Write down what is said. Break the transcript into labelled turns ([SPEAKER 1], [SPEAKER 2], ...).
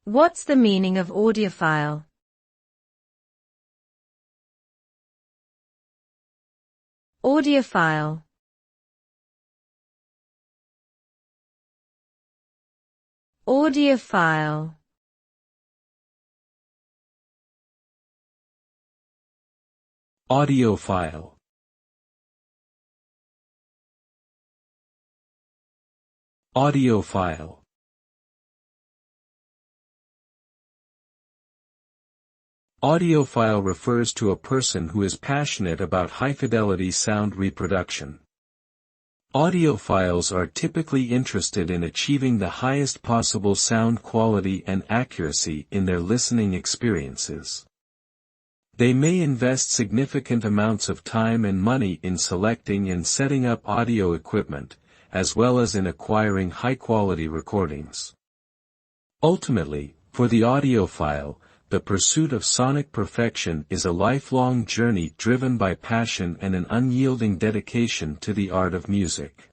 [SPEAKER 1] What's the meaning of audiophile? Audiophile. Audiophile.
[SPEAKER 2] Audiophile. Audiophile. Audiophile refers to a person who is passionate about high-fidelity sound reproduction. Audiophiles are typically interested in achieving the highest possible sound quality and accuracy in their listening experiences. They may invest significant amounts of time and money in selecting and setting up audio equipment, as well as in acquiring high-quality recordings. Ultimately, for the audiophile, the pursuit of sonic perfection is a lifelong journey driven by passion and an unyielding dedication to the art of music.